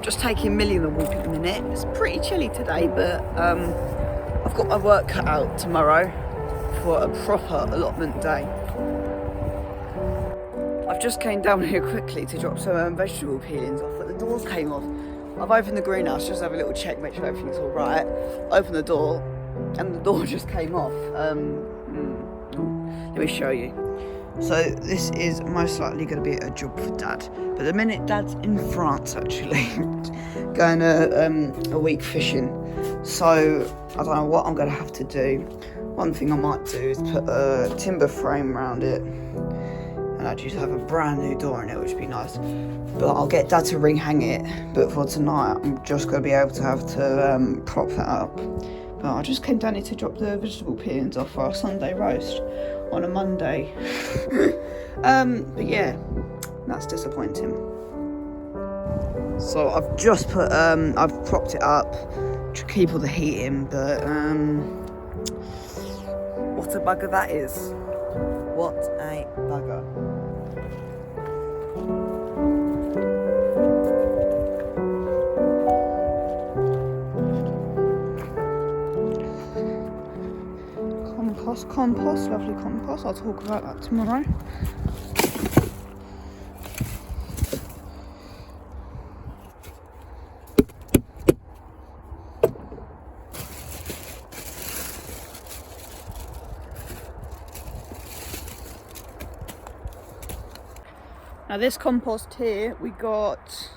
just taking Millie on a walk at the minute. It's pretty chilly today, but I've got my work cut out tomorrow for a proper allotment day. I've just came down here quickly to drop some vegetable peelings off, but the doors came off. I've opened the greenhouse just to have a little check, make sure everything's all right. Open the door, and the door just came off. Let me show you. So this is most likely going to be a job for Dad. But the minute Dad's in France, actually, going a week fishing. So I don't know what I'm going to have to do. One thing I might do is put a timber frame around it, and actually have a brand new door in it, which would be nice. But I'll get Dad to ring hang it. But for tonight, I'm just going to be able to have to prop that up. But I just came down here to drop the vegetable peelings off for our Sunday roast on a Monday. But yeah, that's disappointing. So I've just put, I've propped it up to keep all the heat in, but what a bugger that is. What a bugger. Compost, lovely compost. I'll talk about that tomorrow. Now this compost here, we got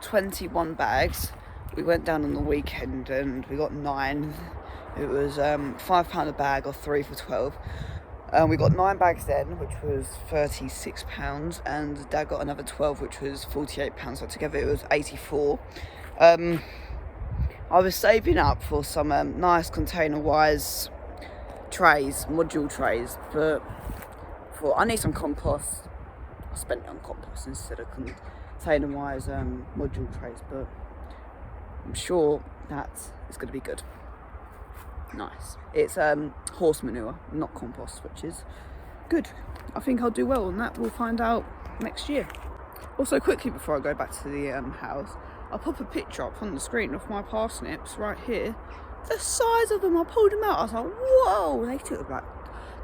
21 bags. We went down on the weekend and we got 9. It was £5 a bag or 3 for 12. We got 9 bags then, which was £36, and Dad got another 12, which was £48. So together it was 84. I was saving up for some nice container-wise trays, module trays, but I need some compost. I spent it on compost instead of container-wise module trays, but I'm sure that is going to be good. Nice. It's horse manure, not compost, which is good. I think I'll do well on that. We'll find out next year. Also, quickly before I go back to the house, I'll pop a picture up on the screen of my parsnips right here. The size of them, I pulled them out. I was like, whoa! They took about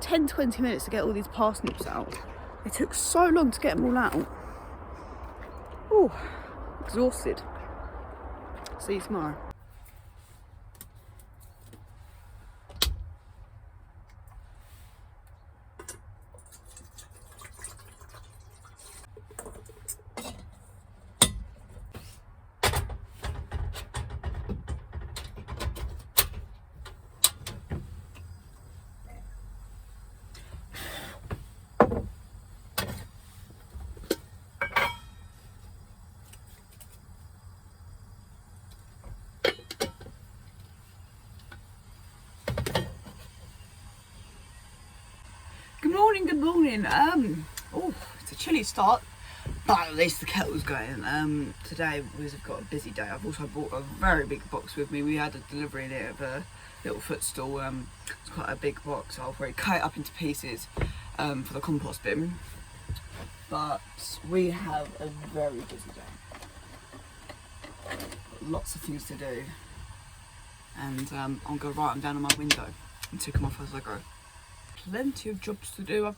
10-20 minutes to get all these parsnips out. It took so long to get them all out. Oh, exhausted. See you tomorrow. Good morning. Oh, it's a chilly start, but at least the kettle's going. Today we've got a busy day. I've also brought a very big box with me. We had a delivery in it of a little footstool. It's quite a big box. I'll probably cut it up into pieces for the compost bin. But we have a very busy day. Lots of things to do, and I'm gonna write them down on my window and tick them off as I go. Plenty of jobs to do.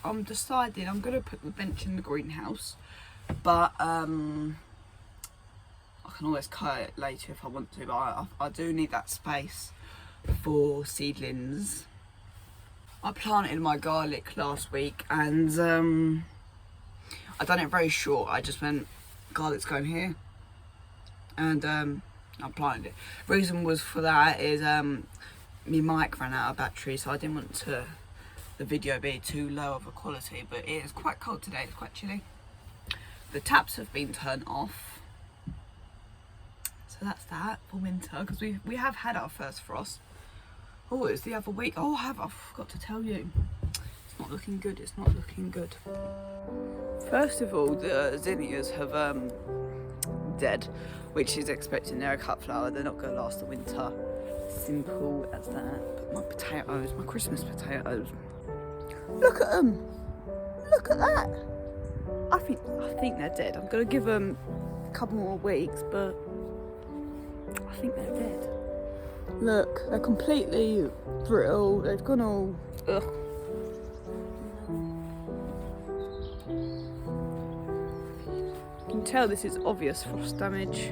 I'm deciding I'm gonna put the bench in the greenhouse, but I can always cut it later if I want to, but I do need that space for seedlings. I planted my garlic last week and I done it very short. I just went, garlic's going here, and I planted it. Reason was for that is my mic ran out of battery, so I didn't want the video be too low of a quality, but it is quite cold today. It's quite chilly. The taps have been turned off, so that's that for winter, because we have had our first frost. Oh, it's the other week. Oh, I forgot to tell you, it's not looking good. It's not looking good. First of all, the zinnias have dead, which is expecting. They're a cut flower. They're not going to last the winter. Simple as that. But my potatoes, my Christmas potatoes, look at them. Look at that. I think they're dead. I'm gonna give them couple more weeks, but I think they're dead. Look, they're completely brittle. They've gone all ugh. You can tell this is obvious frost damage.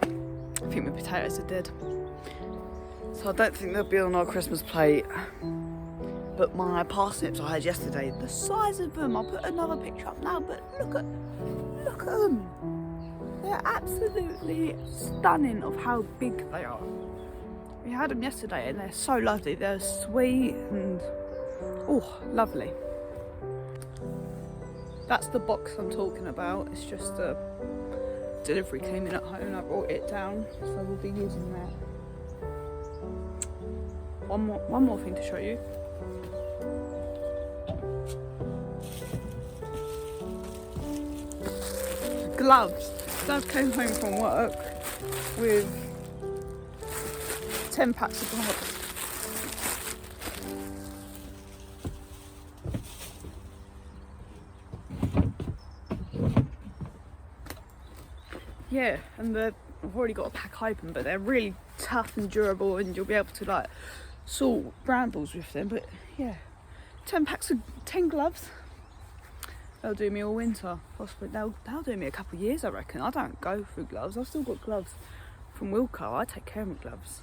I think my potatoes are dead, so I don't think they'll be on our Christmas plate. But my parsnips I had yesterday, the size of them, I'll put another picture up now, but look at them. They're absolutely stunning of how big they are. We had them yesterday and they're so lovely. They're sweet and oh, lovely. That's the box I'm talking about. It's just a delivery came in at home and I brought it down, so we'll be using that. One more thing to show you. Gloves. Dad came home from work with 10 packs of gloves. Yeah, and I've already got a pack open, but they're really tough and durable, and you'll be able to like sort brambles with them. But yeah, 10 gloves. They'll do me all winter. Possibly they'll do me a couple of years, I reckon. I don't go through gloves. I've still got gloves from Wilco. I take care of my gloves.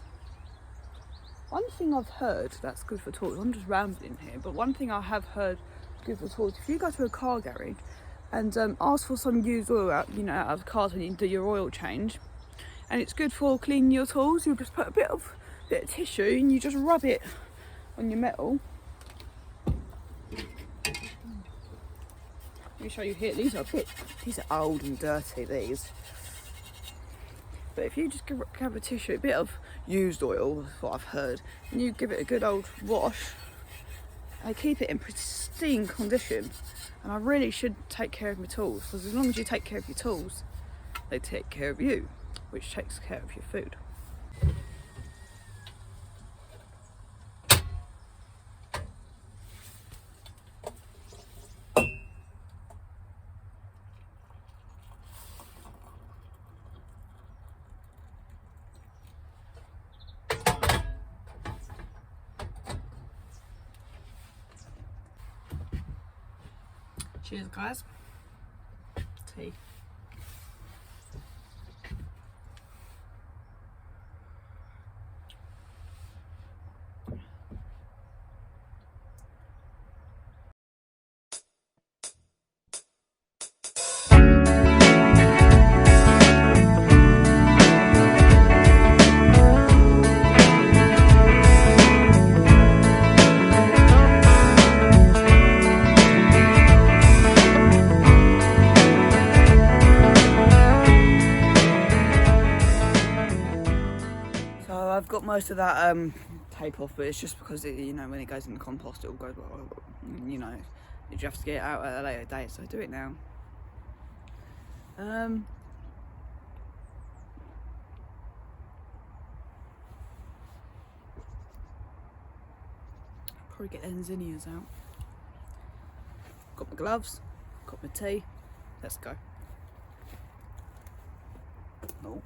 One thing I've heard that's good for tools, I'm just rambling here, but one thing I have heard good for tools, if you go to a car garage and ask for some used oil out of the cars when you do your oil change, and it's good for cleaning your tools, you just put a bit of tissue and you just rub it on your metal. Let me show you here. These are old and dirty, these. But if you just grab a tissue, a bit of used oil, is what I've heard, and you give it a good old wash, they keep it in pristine condition. And I really should take care of my tools, because as long as you take care of your tools, they take care of you, which takes care of your food. Cheers, guys. Tea. I've got most of that tape off, but it's just because when it goes in the compost, it'll go. You have to get it out at a later date, so do it now. Probably get the zinnias out. Got my gloves, got my tea. Let's go. Oh.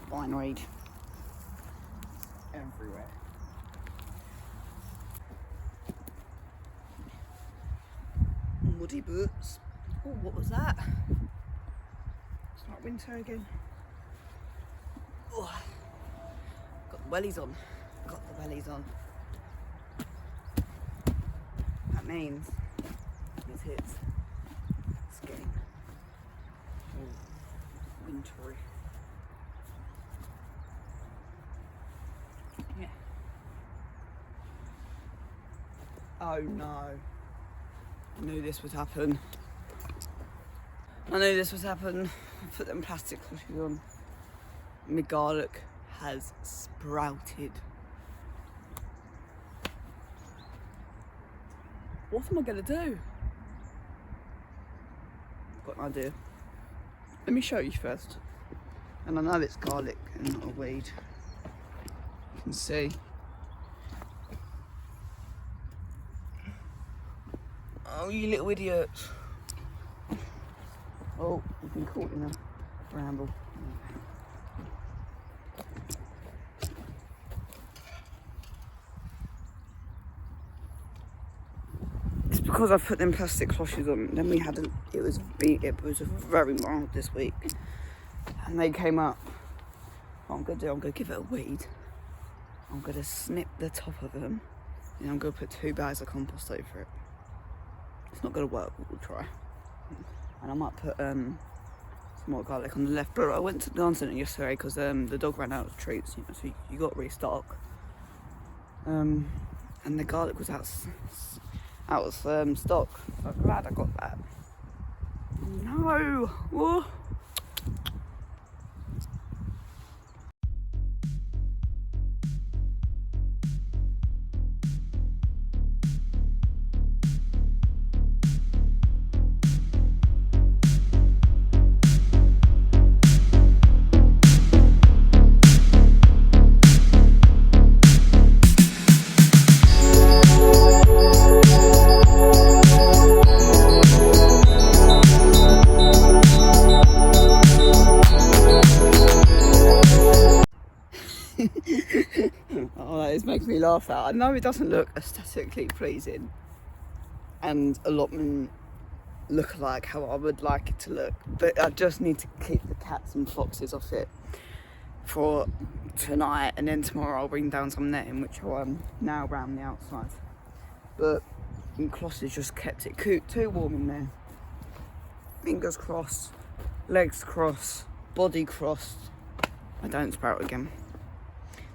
Wineweed everywhere. Muddy boots. Oh, what was that? It's not winter again. Oh, got the wellies on. Got the wellies on. That means his hips. It's getting wintry. Oh no. I knew this would happen. I knew this would happen. I put them plastic cushions on. My garlic has sprouted. What am I gonna do? I've got an idea. Let me show you first. And I know it's garlic and not a weed. You can see. Oh, you little idiots. Oh, we've been caught in a bramble. It's because I put them plastic cloches on. Then we had it was very mild this week. And they came up. What I'm gonna do, I'm gonna give it a weed. I'm gonna snip the top of them. And I'm gonna put 2 bags of compost over it. It's not gonna work, but we'll try. And I might put some more garlic on the left. But I went to the garden centre yesterday because the dog ran out of treats, so you got to restock. And the garlic was out of stock. So I'm glad I got that. No! Whoa. Oh, that makes me laugh out. I know it doesn't look aesthetically pleasing, and allotment look like how I would like it to look, but I just need to keep the cats and foxes off it for tonight, and then tomorrow I'll bring down some netting, which I'll now around the outside. But Kloss has just kept it too warm in there. Fingers crossed, legs crossed, body crossed. I don't sprout again.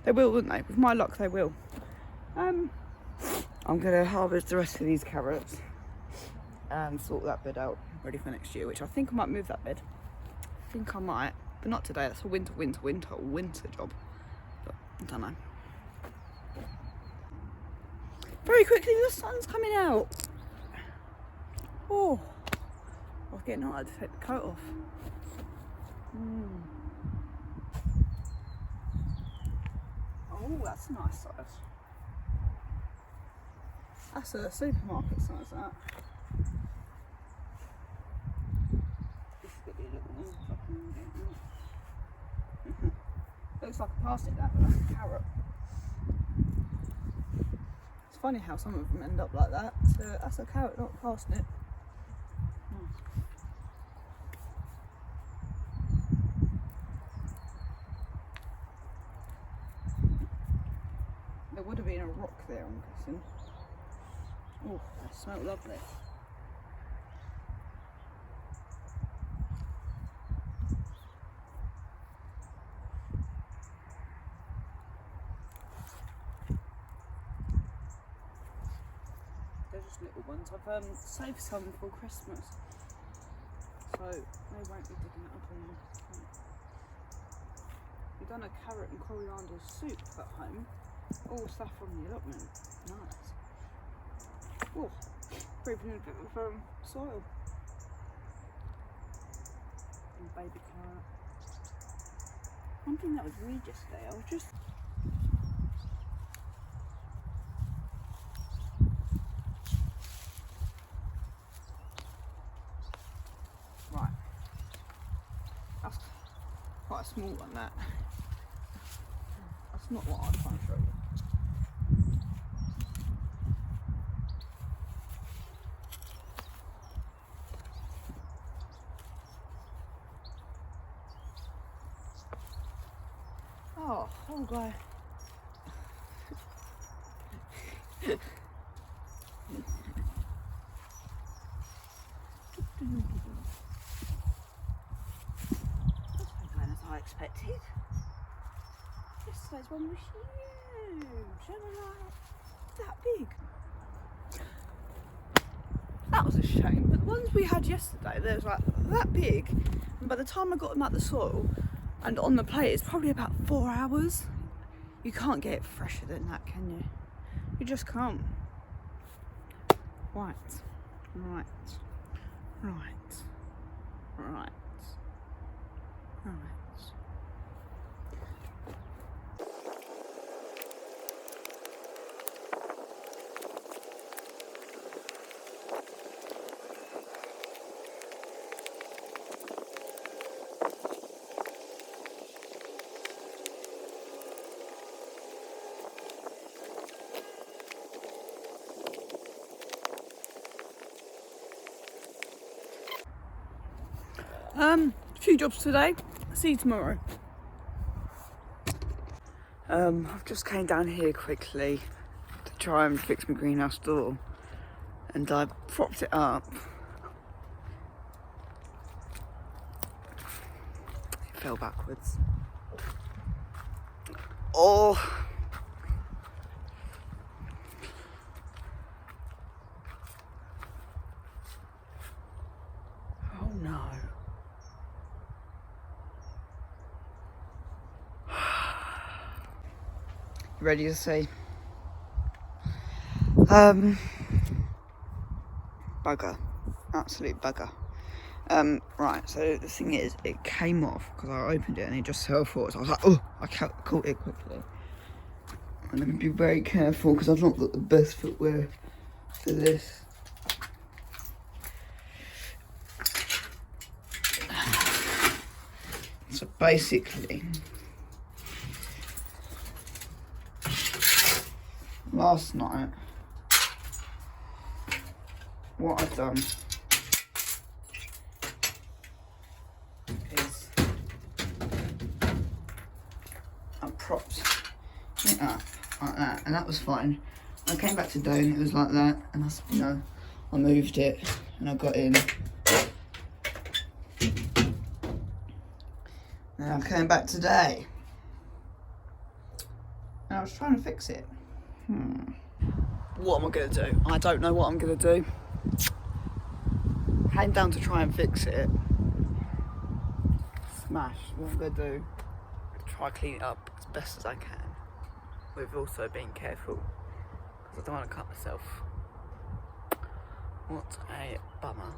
They will, wouldn't they? With my luck, they will. I'm gonna harvest the rest of these carrots and sort that bed out, ready for next year, which I think I might move that bed. I think I might, but not today. That's a winter job. But I don't know. Very quickly, the sun's coming out. Oh, I was getting hard to take the coat off. Oh, that's a nice size. That's a supermarket size, that. This could be a little one. Looks like a parsnip, that, but that's a carrot. It's funny how some of them end up like that. So that's a carrot, not a parsnip. There would have been a rock there, I'm guessing. Oh, that smelled lovely. They're just little ones. I've saved some for Christmas, so they won't be digging it up anymore. We've done a carrot and coriander soup at home. All stuff from the allotment. Nice. Oh, breathing in a bit of soil. And baby carrot. One thing that was weird yesterday, I was just... Right. That's quite a small one, that. That's not what I'm trying to show you. Oh, guy. That's not going as I expected. Yesterday's one was huge. And I'm like, that big. that was a shame. But the ones we had yesterday, they was like that big, and by the time I got them out the soil and on the plate, it's probably about 4 hours. You can't get it fresher than that, can you? You just can't. Right, right, right, right, right. A few jobs today. See you tomorrow. I've just came down here quickly to try and fix my greenhouse door, and I propped it up. It fell backwards. Oh! Oh no. Ready to see? Bugger. Absolute bugger. Right, so the thing is, it came off because I opened it and it just fell forward. So I was like, oh, I caught it quickly. I'm going to be very careful because I've not got the best footwear for this. So basically, last night, what I've done is I propped it up like that, and that was fine. I came back today and it was like that, and I moved it and I got in. And I came back today and I was trying to fix it. What am I going to do? I don't know what I'm going to do. Came down to try and fix it. Smash. What I'm going to do, try to clean it up as best as I can. With also being careful, because I don't want to cut myself. What a bummer.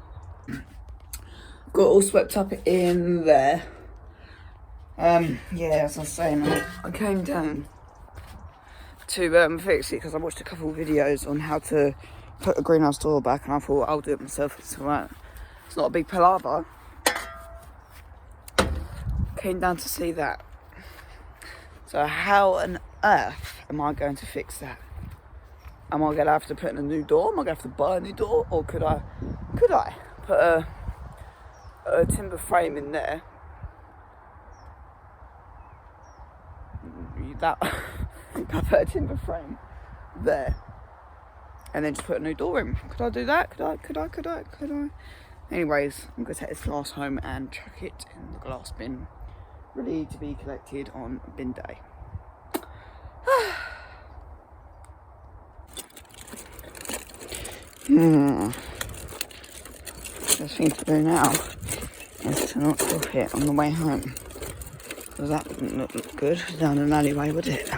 Got all swept up in there. Yeah, as I was saying, I came down to fix it because I watched a couple of videos on how to put a greenhouse door back, and I thought I'll do it myself. It's alright. It's not a big palaver. Came down to see that. So how on earth am I going to fix that? Am I going to have to put in a new door? Am I going to have to buy a new door? Or could I put a timber frame in there? That I put a timber frame there and then just put a new door in. Could I do that? Could I? Anyways, I'm going to take this glass home and chuck it in the glass bin, ready to be collected on bin day. Best thing to do now is to not drop it on the way home, because that wouldn't look good down an alleyway, would it?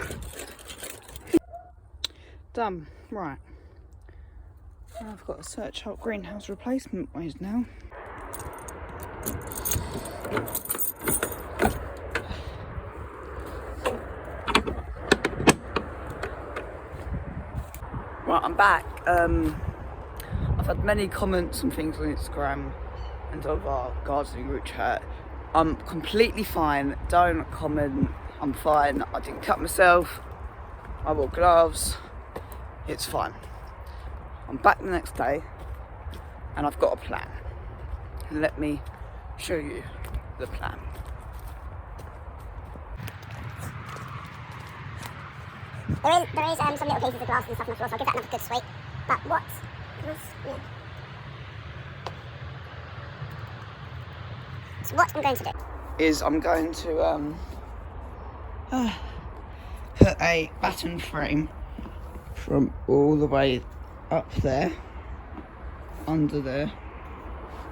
Done. Right. I've got to search out greenhouse replacement ways now. Right, I'm back. I've had many comments and things on Instagram and of our gardening group chat. I'm completely fine. Don't comment. I'm fine. I didn't cut myself. I wore gloves. It's fine. I'm back the next day and I've got a plan. And let me show you the plan. There is some little pieces of glass and stuff on the floor, so I'll give that another good sweep. But what? So what I'm going to do is I'm going to put a batten frame from all the way up there under there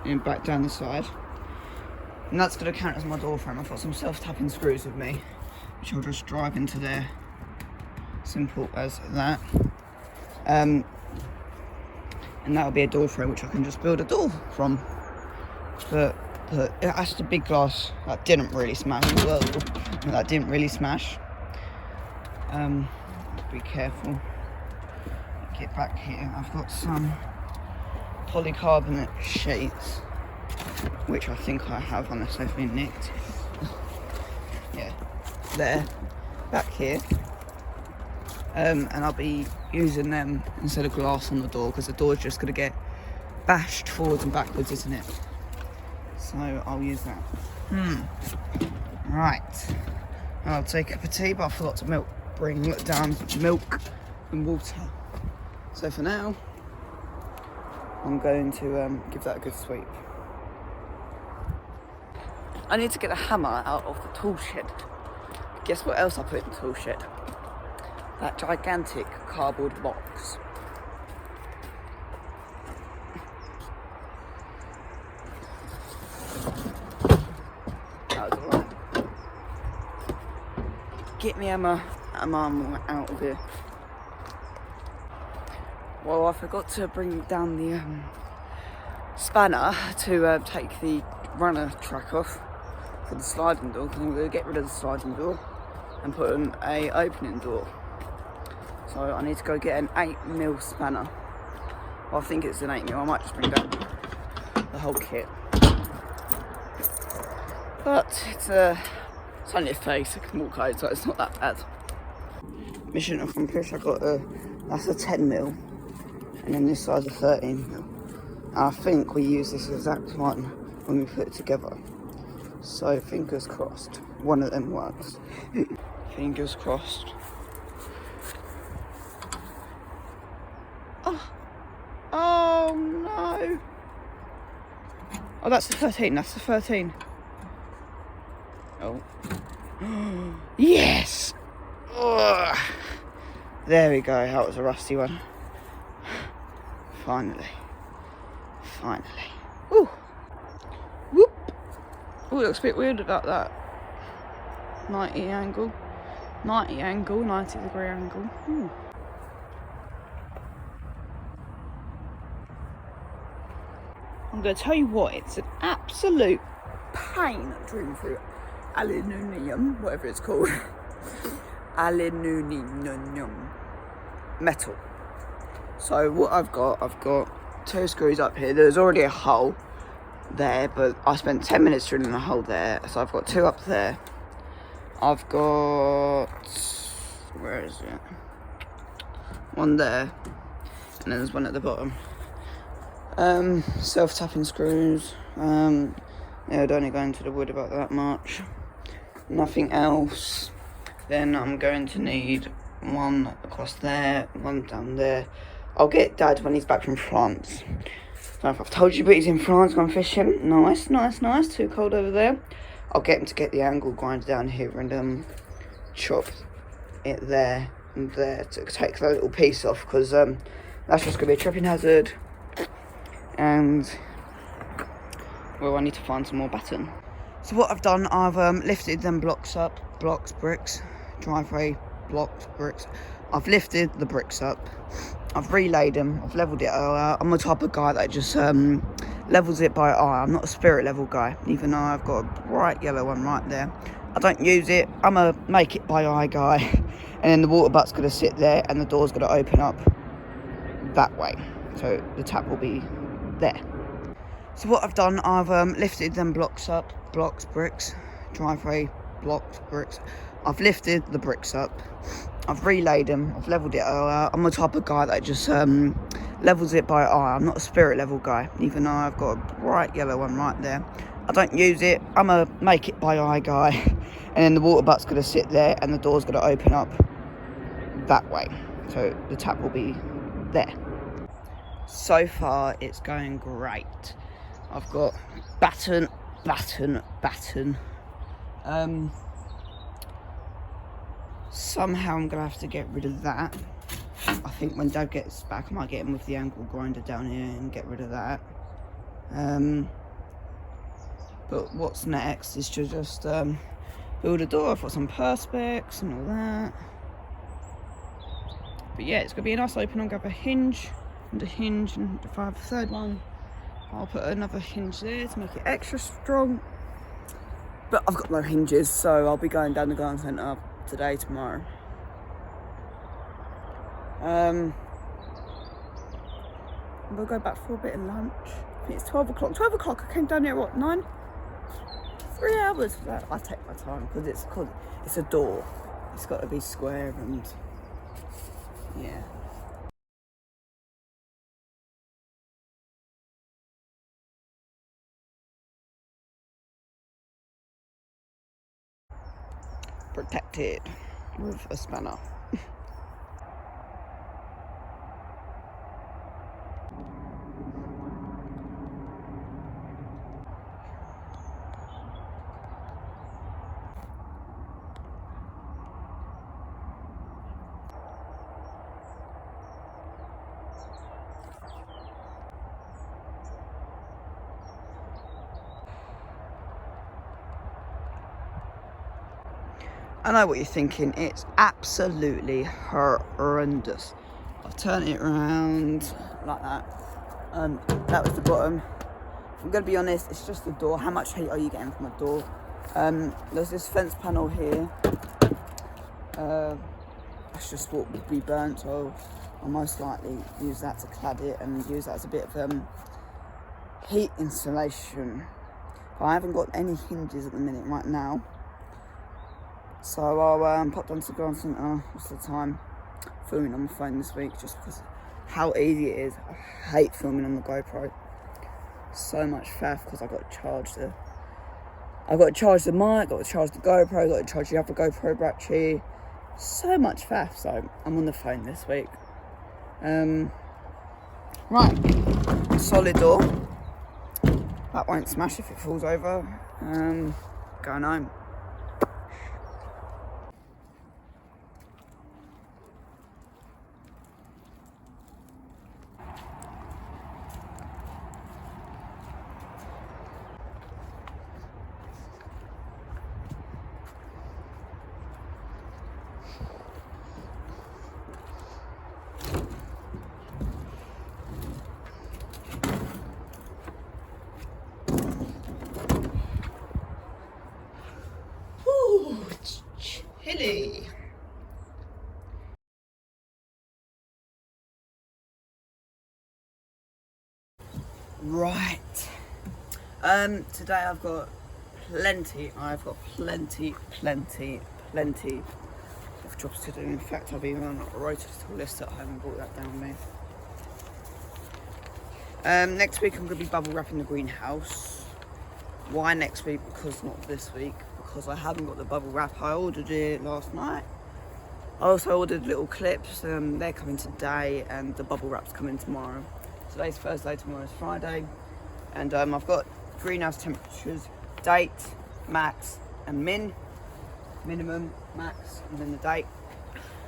and back down the side. And that's going to count as my door frame. I've got some self-tapping screws with me, which I'll just drive into there. Simple as that. And that'll be a door frame which I can just build a door from. But that's the big glass that didn't really smash. Whoa, that didn't really smash. Be careful. Get back here. I've got some polycarbonate sheets, which I think I have unless they've been nicked. Yeah, there, back here. And I'll be using them instead of glass on the door because the door's just going to get bashed forwards and backwards, isn't it? So I'll use that. Right. I'll take a cup of tea, but I forgot to bring down milk and water. So for now, I'm going to give that a good sweep. I need to get a hammer out of the tool shed. Guess what else I put in the tool shed? That gigantic cardboard box. That was alright. Get me hammer out of here. Well, I forgot to bring down the spanner to take the runner track off for the sliding door, because I'm going to get rid of the sliding door and put in a opening door. So I need to go get an 8mm spanner. Well, I think it's an 8mm. I might just bring down the whole kit. But it's only a face. I can walk out, so it's not that bad. Mission accomplished. I got that's a 10mm, and then this side's a 13mm. And I think we use this exact one when we put it together. So fingers crossed, one of them works. Fingers crossed. Oh no! Oh, that's the 13. That's the 13. Oh. Yes! Ugh. There we go. That was a rusty one. Finally. Ooh. Whoop. Oh, it looks a bit weird about that. 90 angle. 90 degree angle. Ooh. I'm going to tell you what, it's an absolute pain drilling through aluminium, whatever it's called. Aluminium metal. So what I've got 2 screws up here. There's already a hole there, but I spent 10 minutes drilling a hole there. So I've got 2 up there. I've got, where is it? 1 there, and then there's 1 at the bottom. Self-tapping screws. Yeah, I don't need to go into the wood about that much. Nothing else. Then I'm going to need 1 across there, 1 down there. I'll get Dad when he's back from France. I don't know if I've told you, but he's in France going fishing. Nice. Too cold over there. I'll get him to get the angle grinder down here and chop it there and there to take that little piece off, because that's just going to be a tripping hazard. And well, I need to find some more batten. So what I've done, I've lifted them bricks, driveway blocks, bricks. I've lifted the bricks up, I've relaid them, I've levelled it. I'm the type of guy that just levels it by eye. I'm not a spirit level guy, even though I've got a bright yellow one right there. I don't use it. I'm a make it by eye guy. And then the water butt's going to sit there and the door's going to open up that way. So the tap will be there. So what I've done, I've lifted them bricks, driveway blocks, bricks. I've lifted the bricks up, I've relaid them, I've levelled it. I'm the type of guy that just levels it by eye. I'm not a spirit level guy, even though I've got a bright yellow one right there. I don't use it. I'm a make it by eye guy. And then the water butt's going to sit there and the door's going to open up that way. So the tap will be there. So far it's going great. I've got batten. Somehow I'm gonna have to get rid of that. I think when Dad gets back, I might get him with the angle grinder down here and get rid of that. But what's next is to just build a door. I've got some perspex and all that. But yeah, it's gonna be a nice open. I'll grab a hinge and a hinge, and if I have a third one, I'll put another hinge there to make it extra strong. But I've got no hinges, so I'll be going down the garden centre today, tomorrow. We'll go back for a bit of lunch. I think it's 12 o'clock. 12 o'clock, I came down here, what, 9? 3 hours. I take my time because it's a door. It's got to be square and yeah. Protected with a spanner. I know what you're thinking, it's absolutely horrendous. I'll turn it around like that, and that was the bottom. I'm going to be honest, it's just the door. How much heat are you getting from a door? There's this fence panel here. That's just what would be burnt, so I'll most likely use that to clad it and use that as a bit of heat insulation. But I haven't got any hinges at the minute right now. So I'll pop down to the garden centre. What's the time? Filming on my phone this week just because how easy it is. I hate filming on the GoPro. So much faff because I've got to charge the mic, got to charge the GoPro, got to charge the other GoPro battery. So much faff, so I'm on the phone this week. Right, solid door. That won't smash if it falls over. Going home. Chilly. Right. Today I've got plenty of jobs to do. In fact, I've even wrote a list at home and brought that down with me. Next week I'm going to be bubble wrapping the greenhouse. Why next week? Because not this week. Because I haven't got the bubble wrap. I ordered it last night. I also ordered little clips. They're coming today, and the bubble wrap's coming tomorrow. Today's Thursday, tomorrow's Friday. And I've got greenhouse temperatures, date, max, and minimum, max, and then the date.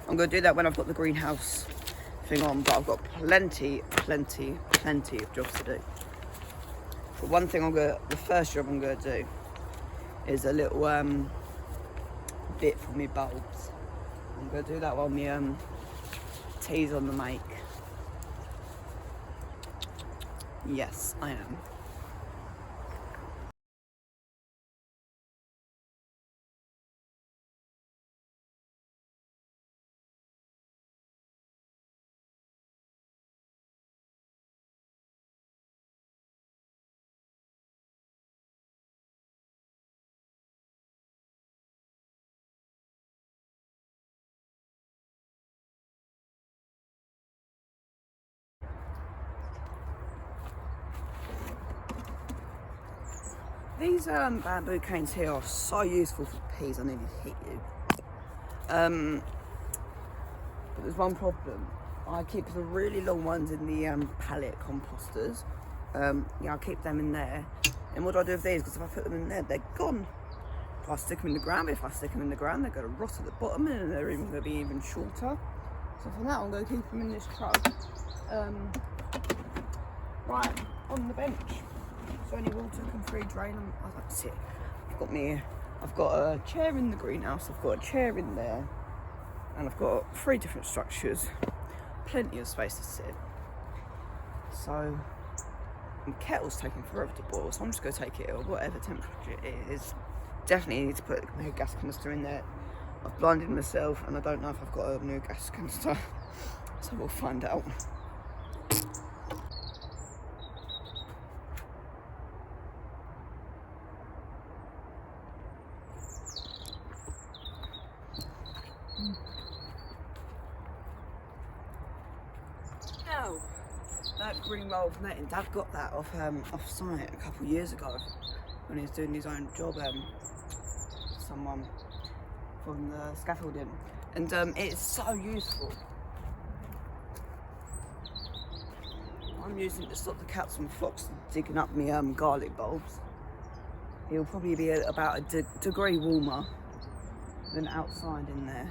I'm going to do that when I've got the greenhouse thing on, but I've got plenty of jobs to do. But one thing the first job I'm going to do is a little bit for me bulbs. I'm going to do that while my tea's on the make. Yes, I am. These bamboo canes here are so useful for peas. I nearly hit you. But there's one problem. I keep the really long ones in the pallet composters. Yeah, I keep them in there. And what do I do with these? Because if I put them in there, they're gone. If I stick them in the ground, they're going to rot at the bottom, and they're even going to be even shorter. So for now I'm going to keep them in this truck, right on the bench, so any water can free drain. I like to sit. I've got a chair in the greenhouse, I've got a chair in there, and I've got 3 different structures, plenty of space to sit. So the kettle's taking forever to boil, so I'm just going to take it at whatever temperature it is. Definitely need to put a new gas canister in there. I've blinded myself and I don't know if I've got a new gas canister, so we'll find out. Now, that green roll of netting, Dad got that off site a couple of years ago when he was doing his own job. Someone from the scaffolding, and it's so useful. I'm using it to stop the cats and fox digging up my garlic bulbs. It'll probably be about a degree warmer than outside in there,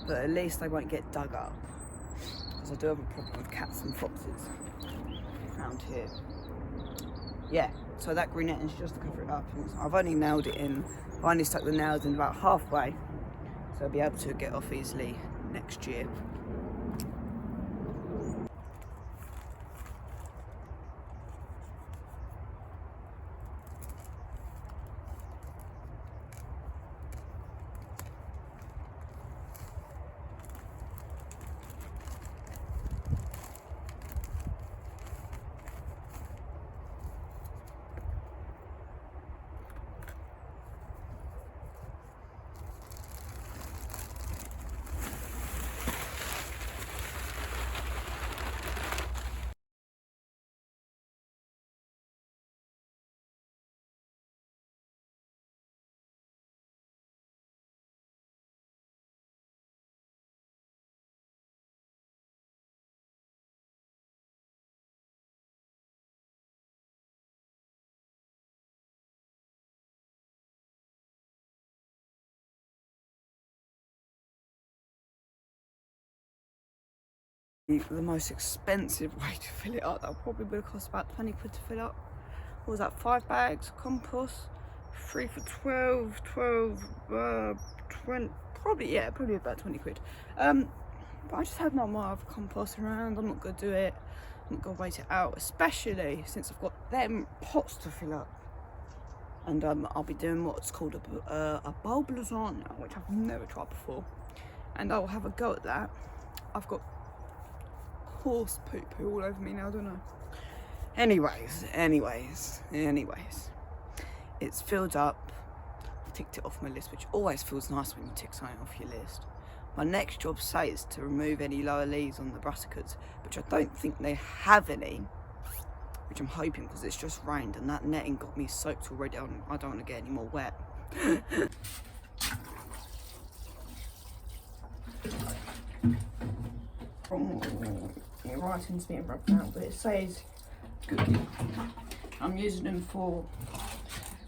but at least they won't get dug up, because I do have a problem with cats and foxes around here. Yeah, so that green netting is just to cover it up. I've only nailed it in, I've only stuck the nails in about halfway, so I'll be able to get off easily next year. The most expensive way to fill it up, that probably would have cost about 20 quid to fill up. What was that, 5 bags compost, 3 for 12, 20, probably about 20 quid. But I just had no more of compost around. I'm not gonna do it, I'm not gonna wait it out, especially since I've got them pots to fill up. And I'll be doing what's called a bulb lasagna, which I've never tried before, and I'll have a go at that. I've got horse poo all over me now, don't I? Anyways, it's filled up. I've ticked it off my list, which always feels nice when you tick something off your list. My next job says to remove any lower leaves on the brassicas, which I don't think they have any, which I'm hoping, because it's just rained and that netting got me soaked already. I don't want to get any more wet. My writing's being rubbed out, but it says cookie. I'm using them for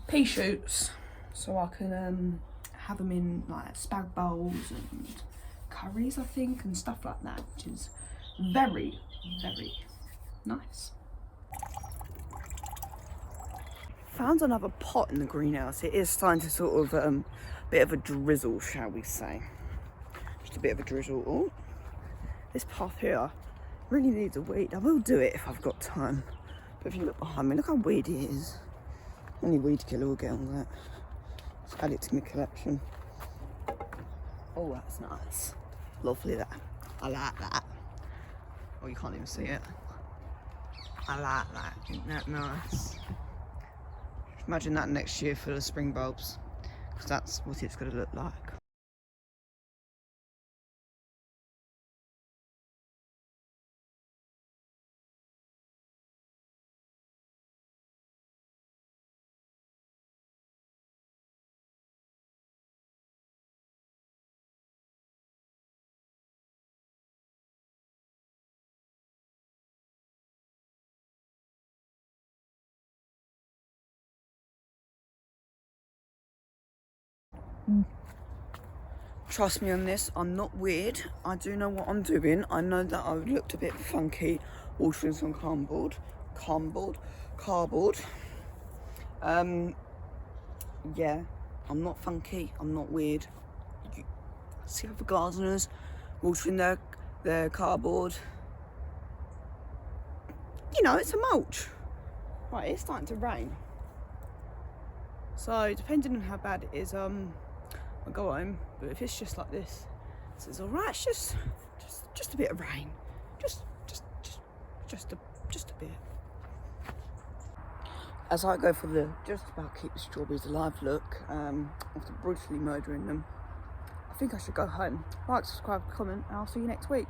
pea shoots, so I can have them in like spag bowls and curries, I think, and stuff like that, which is very, very nice. Found another pot in the greenhouse. It is starting to sort of bit of a drizzle, shall we say. Just a bit of a drizzle. Oh, this path here really needs a weed. I will do it if I've got time. But if you look behind me, look how weedy it is. Any weed killer will get on that. Just add it to my collection. Oh, that's nice. Lovely that. I like that. Oh, you can't even see it. I like that. Isn't that nice? Imagine that next year full of spring bulbs, because that's what it's going to look like. Trust me on this, I'm not weird. I do know what I'm doing. I know that I looked a bit funky watering some cardboard. Yeah, I'm not funky, I'm not weird. You see other gardeners watering their cardboard. You know, it's a mulch. Right, it's starting to rain. So depending on how bad it is, I'll go home. But if it's just like this, it's all right. It's just a bit of rain, just a bit. As I go for the just about keep the strawberries alive look, after brutally murdering them, I think I should go home. Like, subscribe, comment, and I'll see you next week.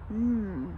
Yum.